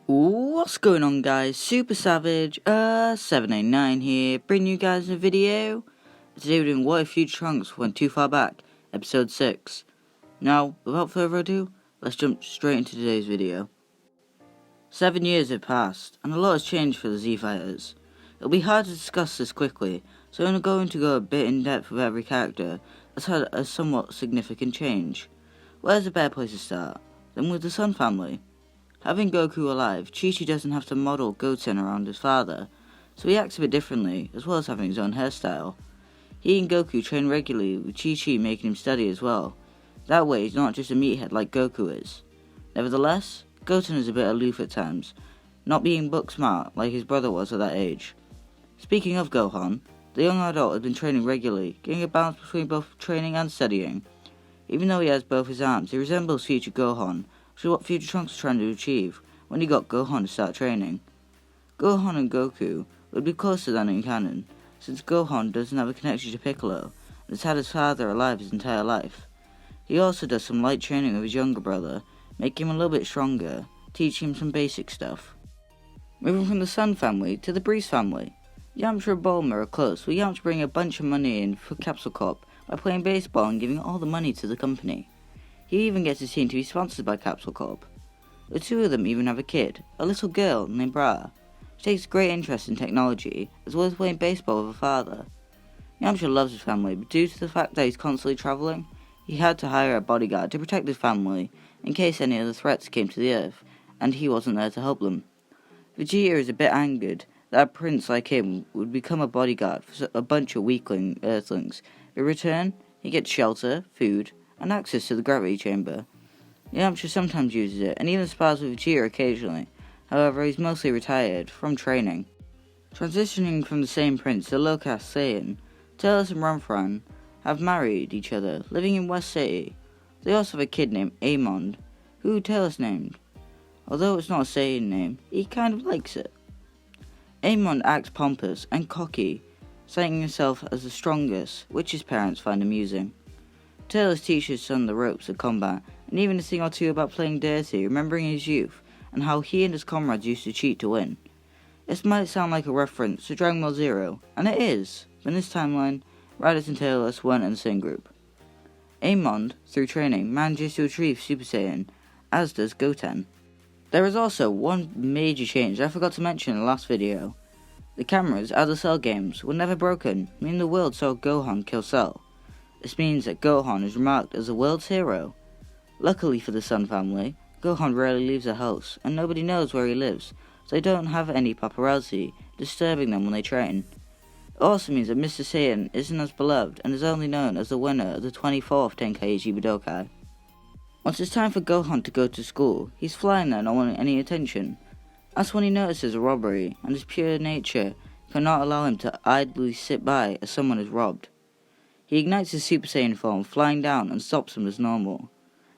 What's going on, guys? Super Savage 789 here, bringing you guys a video. Today we're doing What If Future Trunks Went Too Far Back, episode 6. Now, without further ado, let's jump straight into today's video. 7 years have passed, and a lot has changed for the Z-Fighters. It'll be hard to discuss this quickly, so I'm going to go a bit in depth with every character that's had a somewhat significant change. Where's a better place to start than with the Sun family? Having Goku alive, Chi-Chi doesn't have to model Goten around his father, so he acts a bit differently, as well as having his own hairstyle. He and Goku train regularly, with Chi-Chi making him study as well. That way he's not just a meathead like Goku is. Nevertheless, Goten is a bit aloof at times, not being book smart like his brother was at that age. Speaking of Gohan, the young adult has been training regularly, getting a balance between both training and studying. Even though he has both his arms, he resembles future Gohan, which is what Future Trunks was trying to achieve when he got Gohan to start training. Gohan and Goku would be closer than in canon, since Gohan doesn't have a connection to Piccolo and has had his father alive his entire life. He also does some light training with his younger brother, making him a little bit stronger, teaching him some basic stuff. Moving from the Sun family to the Breeze family, Yamcha and Bulma are close, with Yamcha bringing a bunch of money in for Capsule Corp by playing baseball and giving all the money to the company. He even gets his team to be sponsored by Capsule Corp. The two of them even have a kid, a little girl named Bra. She takes great interest in technology, as well as playing baseball with her father. Yamcha loves his family, but due to the fact that he's constantly travelling, he had to hire a bodyguard to protect his family in case any other threats came to the Earth, and he wasn't there to help them. Vegeta is a bit angered that a prince like him would become a bodyguard for a bunch of weakling Earthlings. In return, he gets shelter, food, and access to the gravity chamber. Yamcha sometimes uses it, and even spars with Vegeta occasionally. However, he's mostly retired from training. Transitioning from the same prince to low-caste Saiyan, Talos and Ranfran have married each other, living in West City. They also have a kid named Amon, who Talos named. Although it's not a Saiyan name, he kind of likes it. Amon acts pompous and cocky, citing himself as the strongest, which his parents find amusing. Talos teaches his son the ropes of combat, and even a thing or two about playing dirty, remembering his youth, and how he and his comrades used to cheat to win. This might sound like a reference to Dragon Ball Zero, and it is, but in this timeline, Raditz and Talos weren't in the same group. Amon, through training, manages to achieve Super Saiyan, as does Goten. There is also one major change that I forgot to mention in the last video. The cameras at the Cell games were never broken, meaning the world saw Gohan kill Cell. This means that Gohan is remarked as the world's hero. Luckily for the Sun family, Gohan rarely leaves the house, and nobody knows where he lives, so they don't have any paparazzi disturbing them when they train. It also means that Mr. Saiyan isn't as beloved and is only known as the winner of the 24th Tenkaichi Budokai. Once it's time for Gohan to go to school, he's flying there not wanting any attention. That's when he notices a robbery, and his pure nature cannot allow him to idly sit by as someone is robbed. He ignites his Super Saiyan form, flying down, and stops him as normal.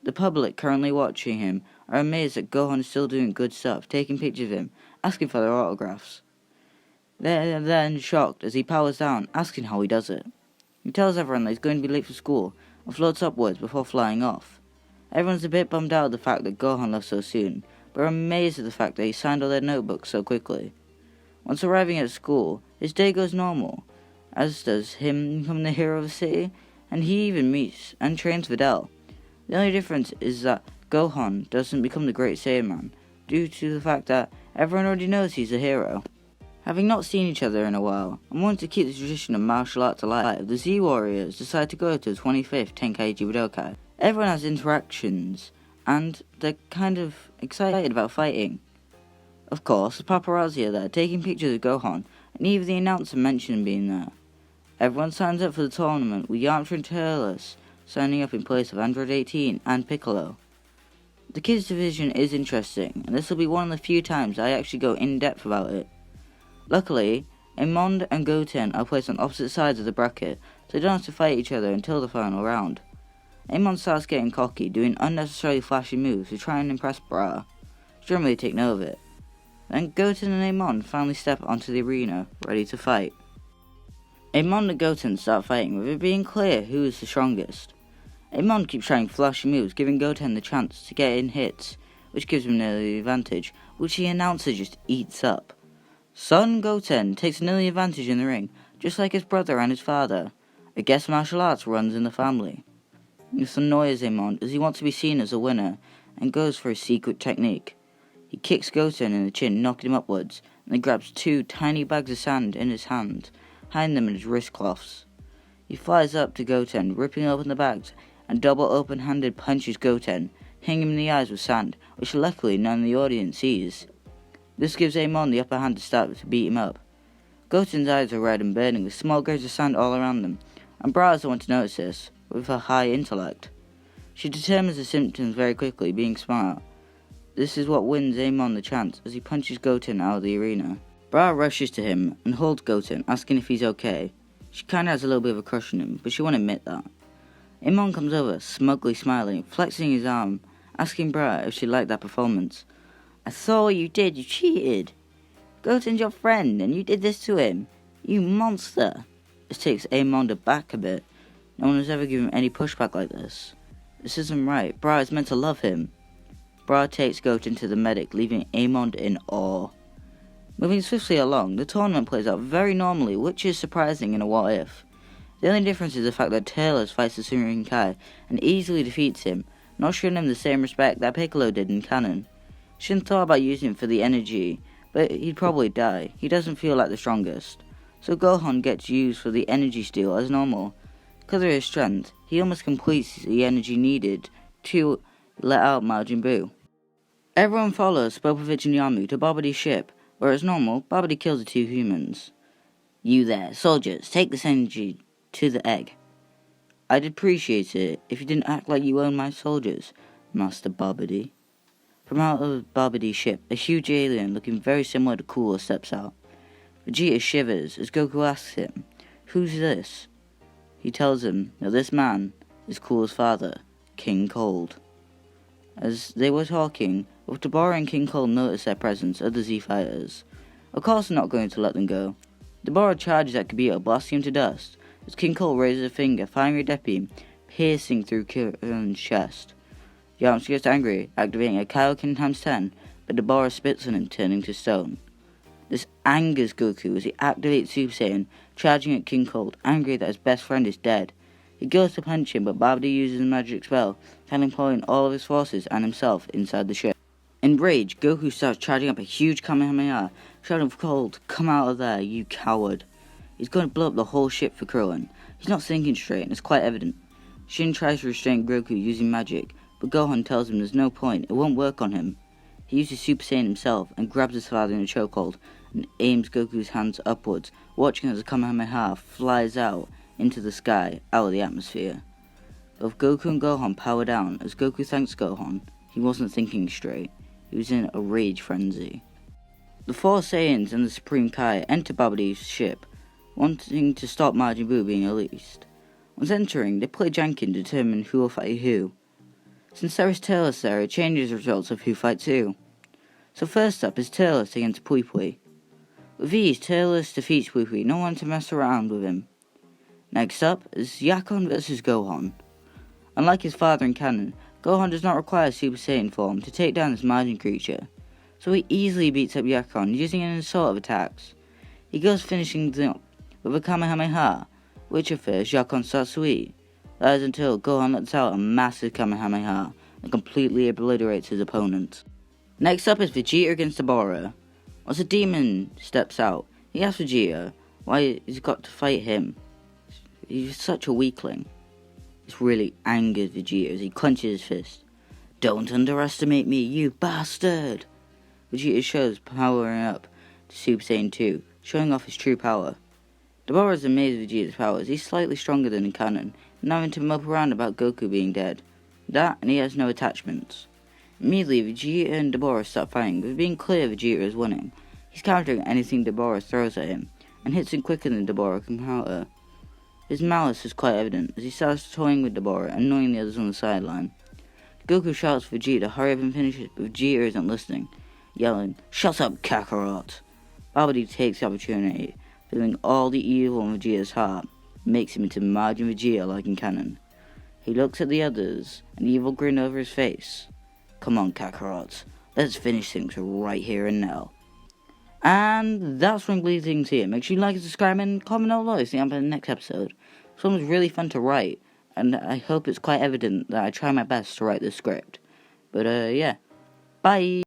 The public currently watching him are amazed that Gohan is still doing good stuff, taking pictures of him, asking for their autographs. They're then shocked as he powers down, asking how he does it. He tells everyone that he's going to be late for school, and floats upwards before flying off. Everyone's a bit bummed out at the fact that Gohan left so soon, but are amazed at the fact that he signed all their notebooks so quickly. Once arriving at school, his day goes normal, as does him becoming the hero of the city, and he even meets and trains Videl. The only difference is that Gohan doesn't become the Great Saiyan Man, due to the fact that everyone already knows he's a hero. Having not seen each other in a while, and wanting to keep the tradition of martial arts alive, the Z-Warriors decide to go to the 25th Tenkaichi Budokai. Everyone has interactions, and they're kind of excited about fighting. Of course, the paparazzi are there, taking pictures of Gohan, and even the announcer mentioned being there. Everyone signs up for the tournament, with Yamcha and Talos signing up in place of Android 18 and Piccolo. The kids division is interesting, and this will be one of the few times I actually go in depth about it. Luckily, Amon and Goten are placed on opposite sides of the bracket, so they don't have to fight each other until the final round. Amon starts getting cocky, doing unnecessarily flashy moves to try and impress Bra. She doesn't really take note of it. Then Goten and Amon finally step onto the arena, ready to fight. Amon and Goten start fighting, with it being clear who is the strongest. Amon keeps trying flashy moves, giving Goten the chance to get in hits, which gives him nearly advantage, which the announcer just eats up. Son Goten takes an early advantage in the ring, just like his brother and his father. I guess martial arts runs in the family. This annoys Amon as he wants to be seen as a winner, and goes for a secret technique. He kicks Goten in the chin, knocking him upwards, and then grabs 2 tiny bags of sand in his hand, hiding them in his wrist cloths. He flies up to Goten, ripping open the bags, and double open-handed punches Goten, hitting him in the eyes with sand, which luckily none of the audience sees. This gives Amon the upper hand to start to beat him up. Goten's eyes are red and burning with small grains of sand all around them, and Bra is the one to notice this, with her high intellect. She determines the symptoms very quickly, being smart. This is what wins Amon the chance as he punches Goten out of the arena. Bra rushes to him and holds Goten, asking if he's okay. She kinda has a little bit of a crush on him, but she won't admit that. Amon comes over, smugly smiling, flexing his arm, asking Bra if she liked that performance. I saw what you did, you cheated. Goten's your friend, and you did this to him. You monster. This takes Amon aback a bit. No one has ever given him any pushback like this. This isn't right. Bra is meant to love him. Bra takes Goten to the medic, leaving Amon in awe. Moving swiftly along, the tournament plays out very normally, which is surprising in a what if. The only difference is the fact that Taylor fights the Surin Kai and easily defeats him, not showing him the same respect that Piccolo did in canon. Shin thought about using him for the energy, but he'd probably die. He doesn't feel like the strongest. So Gohan gets used for the energy steal as normal. Because of his strength, he almost completes the energy needed to let out Majin Buu. Everyone follows Popovich and Yamu to Babidi's ship, where as normal, Babidi kills the 2 humans. You there, soldiers, take this energy to the egg. I'd appreciate it if you didn't act like you own my soldiers, Master Babidi. From out of Babidi's ship, a huge alien looking very similar to Cooler steps out. Vegeta shivers as Goku asks him, who's this? He tells him that this man is Cooler's father, King Cold. As they were talking, both Dabura and King Cold notice their presence of the Z fighters. Of course they're not going to let them go. Dabura charges at Kibito, blasting him to dust, as King Cold raises a finger, firing a death beam, piercing through Kieran's chest. Yamcha gets angry, activating a Kaioken x10, but Dabura spits on him, turning to stone. This angers Goku as he activates Super Saiyan, charging at King Cold, angry that his best friend is dead. He goes to punch him, but Babidi uses a magic spell, employing all of his forces and himself inside the ship. Enraged, Goku starts charging up a huge Kamehameha, shouting for Cold, come out of there, you coward. He's going to blow up the whole ship for Krillin. He's not thinking straight, and it's quite evident. Shin tries to restrain Goku using magic, but Gohan tells him there's no point, it won't work on him. He uses Super Saiyan himself, and grabs his father in a chokehold, and aims Goku's hands upwards, watching as the Kamehameha flies out into the sky, out of the atmosphere. Both Goku and Gohan power down, as Goku thanks Gohan. He wasn't thinking straight, he was in a rage frenzy. The 4 Saiyans and the Supreme Kai enter Babidi's ship, wanting to stop Majin Buu being released. Once entering, they play Janken to determine who will fight who. Since there is Turles there, it changes the results of who fights who. So first up is Turles against Pui Pui. With these, Turles defeats Pui Pui, no one to mess around with him. Next up is Yakon vs Gohan. Unlike his father in canon, Gohan does not require Super Saiyan form to take down this Majin creature, so he easily beats up Yakon using an assault of attacks. He goes finishing them up with a Kamehameha, which at first Yakon starts to eat. That is until Gohan lets out a massive Kamehameha and completely obliterates his opponent. Next up is Vegeta against Dabura. Once a demon steps out, he asks Vegeta why he's got to fight him. He's such a weakling. This really angers Vegeta as he clenches his fist. Don't underestimate me, you bastard! Vegeta shows powering up to Super Saiyan 2, showing off his true power. Dabura is amazed at Vegeta's powers. He's slightly stronger than in canon, and having to mope around about Goku being dead. That, and he has no attachments. Immediately, Vegeta and Dabura start fighting, with being clear Vegeta is winning. He's countering anything Dabura throws at him, and hits him quicker than Dabura can counter. His malice is quite evident, as he starts toying with Dabura, annoying the others on the sideline. Goku shouts for Vegeta to hurry up and finish it, but Vegeta isn't listening, yelling, "Shut up, Kakarot!" Babidi takes the opportunity, feeling all the evil in Vegeta's heart, makes him into Majin Vegeta like in canon. He looks at the others, an evil grin over his face. Come on, Kakarots. Let's finish things right here and now. And that's what completes things here. Make sure you like and subscribe and comment down below. See you in the next episode. This one was really fun to write, and I hope it's quite evident that I try my best to write the script. But yeah, bye.